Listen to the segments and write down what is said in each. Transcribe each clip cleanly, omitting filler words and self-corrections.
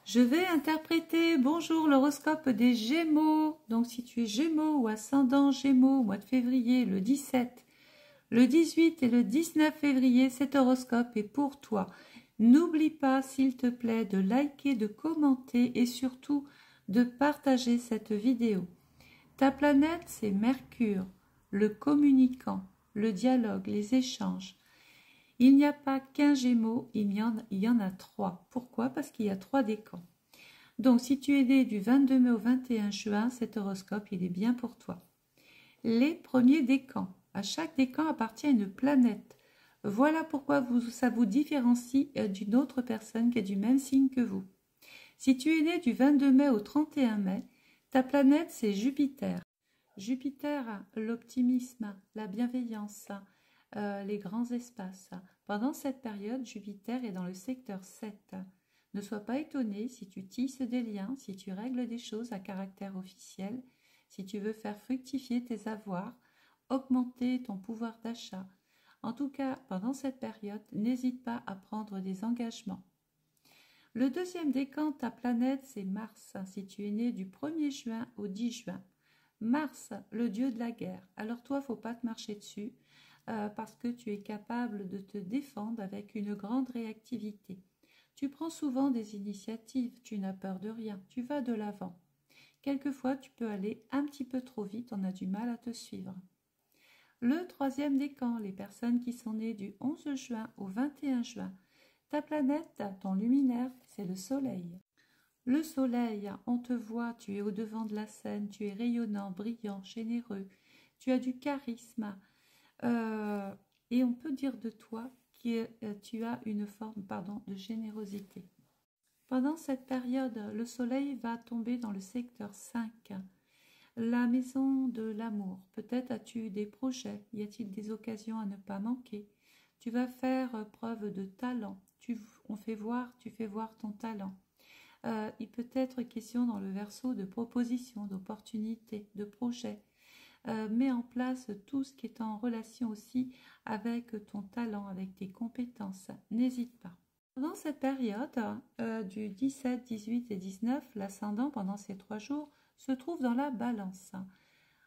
Je vais interpréter, bonjour, l'horoscope des Gémeaux. Donc si tu es Gémeaux ou ascendant Gémeaux, mois de février, le 17, le 18 et le 19 février, cet horoscope est pour toi. N'oublie pas, s'il te plaît, de liker, de commenter et surtout de partager cette vidéo. Ta planète, c'est Mercure, le communicant, le dialogue, les échanges. Il n'y a pas qu'un Gémeaux, il y en a 3. Pourquoi? Parce qu'il y a 3 décans. Donc, si tu es né du 22 mai au 21 juin, cet horoscope, il est bien pour toi. Les premiers décans. À chaque décan appartient une planète. Voilà pourquoi ça vous différencie d'une autre personne qui est du même signe que vous. Si tu es né du 22 mai au 31 mai, ta planète, c'est Jupiter. Jupiter, l'optimisme, la bienveillance, les grands espaces. Pendant cette période, Jupiter est dans le secteur 7. Ne sois pas étonné si tu tisses des liens, si tu règles des choses à caractère officiel, si tu veux faire fructifier tes avoirs, augmenter ton pouvoir d'achat. En tout cas, pendant cette période, n'hésite pas à prendre des engagements. Le deuxième décan, ta planète, c'est Mars, si tu es né du 1er juin au 10 juin. Mars, le dieu de la guerre. Alors toi, faut pas te marcher dessus parce que tu es capable de te défendre avec une grande réactivité. Tu prends souvent des initiatives, tu n'as peur de rien, tu vas de l'avant. Quelquefois, tu peux aller un petit peu trop vite, on a du mal à te suivre. Le troisième décan, les personnes qui sont nées du 11 juin au 21 juin. Ta planète, ton luminaire, c'est le soleil. Le soleil, on te voit, tu es au devant de la scène, tu es rayonnant, brillant, généreux, tu as du charisme et on peut dire de toi que tu as une forme de générosité. Pendant cette période, le soleil va tomber dans le secteur 5, la maison de l'amour. Peut-être as-tu des projets, y a-t-il des occasions à ne pas manquer? Tu vas faire preuve de talent, tu fais voir ton talent. Il peut être question dans le verseau de propositions, d'opportunités, de projets. Mets en place tout ce qui est en relation aussi avec ton talent, avec tes compétences. N'hésite pas. Pendant cette période du 17, 18 et 19, l'ascendant pendant ces 3 jours se trouve dans la balance.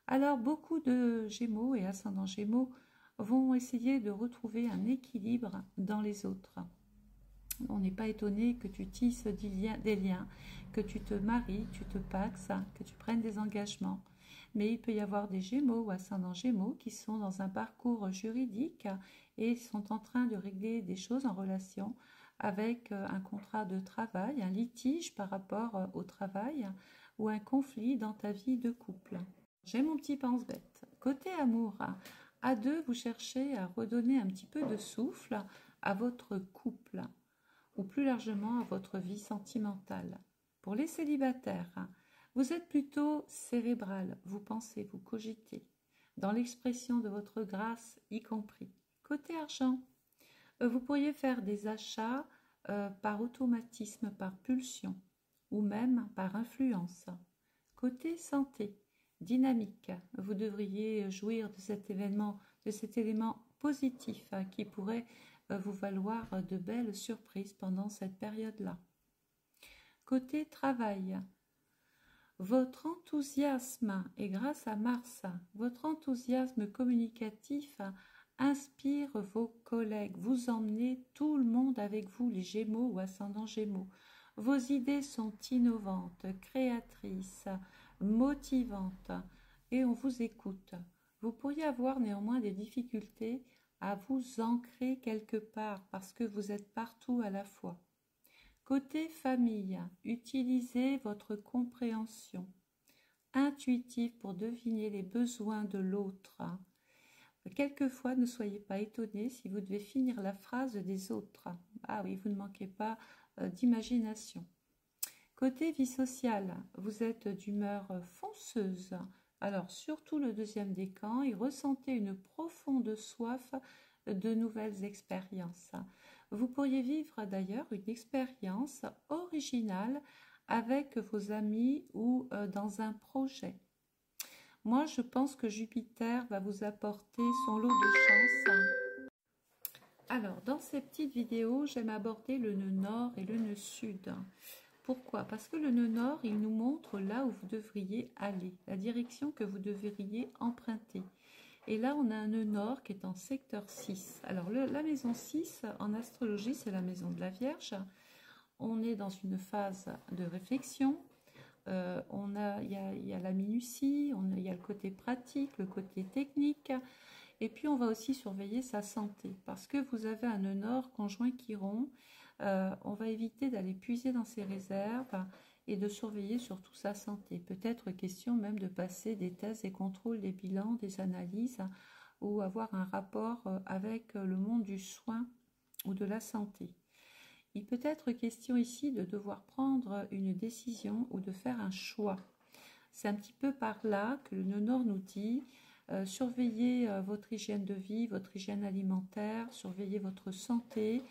Alors beaucoup de Gémeaux et ascendants Gémeaux vont essayer de retrouver un équilibre dans les autres. On n'est pas étonné que tu tisses des liens, que tu te maries, tu te paxes, que tu prennes des engagements. Mais il peut y avoir des Gémeaux ou ascendants Gémeaux qui sont dans un parcours juridique et sont en train de régler des choses en relation avec un contrat de travail, un litige par rapport au travail ou un conflit dans ta vie de couple. J'ai mon petit pense-bête. Côté amour, à deux, vous cherchez à redonner un petit peu de souffle à votre couple ou plus largement à votre vie sentimentale. Pour les célibataires, vous êtes plutôt cérébral, vous pensez, vous cogitez, dans l'expression de votre grâce y compris. Côté argent, vous pourriez faire des achats par automatisme, par pulsion ou même par influence. Côté santé, dynamique, vous devriez jouir de cet élément positif qui pourrait vous valoir de belles surprises pendant cette période-là. Côté travail, votre enthousiasme, et grâce à Mars, votre enthousiasme communicatif inspire vos collègues. Vous emmenez tout le monde avec vous, les Gémeaux ou ascendants Gémeaux. Vos idées sont innovantes, créatrices, motivantes et on vous écoute. Vous pourriez avoir néanmoins des difficultés à vous ancrer quelque part parce que vous êtes partout à la fois. Côté famille, utilisez votre compréhension intuitive pour deviner les besoins de l'autre. Quelquefois, ne soyez pas étonnés si vous devez finir la phrase des autres. Ah oui, vous ne manquez pas d'imagination. Côté vie sociale, vous êtes d'humeur fonceuse. Alors, surtout le deuxième décan, et ressentez une profonde soif de nouvelles expériences. Vous pourriez vivre d'ailleurs une expérience originale avec vos amis ou dans un projet. Moi, je pense que Jupiter va vous apporter son lot de chance. Alors, dans ces petites vidéos, j'aime aborder le nœud nord et le nœud sud. Pourquoi? Parce que le nœud nord, il nous montre là où vous devriez aller, la direction que vous devriez emprunter. Et là, on a un nœud nord qui est en secteur 6. Alors, la maison 6, en astrologie, c'est la maison de la Vierge. On est dans une phase de réflexion. Il y a la minutie, il y a le côté pratique, le côté technique. Et puis, on va aussi surveiller sa santé. Parce que vous avez un nœud nord conjoint Chiron. On va éviter d'aller puiser dans ses réserves et de surveiller surtout sa santé. Peut-être question même de passer des tests, des contrôles, des bilans, des analyses ou avoir un rapport avec le monde du soin ou de la santé. Il peut être question ici de devoir prendre une décision ou de faire un choix. C'est un petit peu par là que le nœud nord nous dit surveillez votre hygiène de vie, votre hygiène alimentaire, surveillez votre santé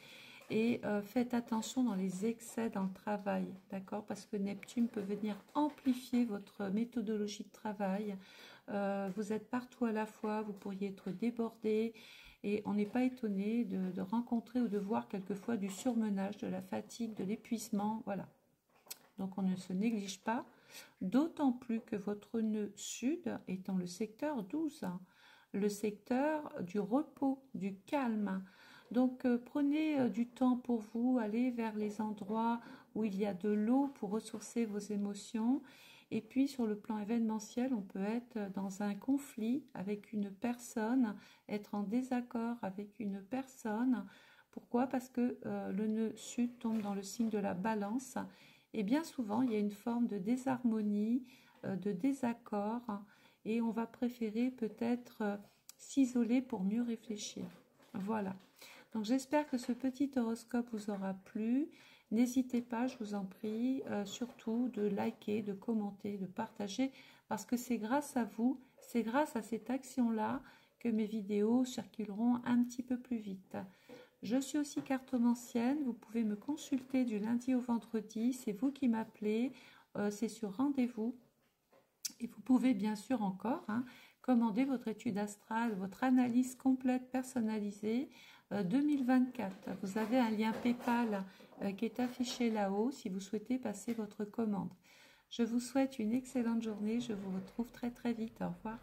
et faites attention dans les excès dans le travail, d'accord? Parce que Neptune peut venir amplifier votre méthodologie de travail. Vous êtes partout à la fois, vous pourriez être débordé et on n'est pas étonné de rencontrer ou de voir quelquefois du surmenage, de la fatigue, de l'épuisement, voilà. Donc on ne se néglige pas, d'autant plus que votre nœud sud est dans le secteur 12, le secteur du repos, du calme. Donc prenez du temps pour vous, allez vers les endroits où il y a de l'eau pour ressourcer vos émotions. Et puis sur le plan événementiel, on peut être dans un conflit avec une personne, être en désaccord avec une personne. Pourquoi? Parce que le nœud sud tombe dans le signe de la balance. Et bien souvent, il y a une forme de désharmonie, de désaccord. Et on va préférer peut-être s'isoler pour mieux réfléchir. Voilà. Donc j'espère que ce petit horoscope vous aura plu. N'hésitez pas, je vous en prie, surtout de liker, de commenter, de partager, parce que c'est grâce à vous, c'est grâce à cette action-là que mes vidéos circuleront un petit peu plus vite. Je suis aussi cartomancienne, vous pouvez me consulter du lundi au vendredi, c'est vous qui m'appelez, c'est sur rendez-vous. Et vous pouvez bien sûr encore commander votre étude astrale, votre analyse complète personnalisée 2024. Vous avez un lien PayPal qui est affiché là-haut si vous souhaitez passer votre commande. Je vous souhaite une excellente journée. Je vous retrouve très très vite. Au revoir.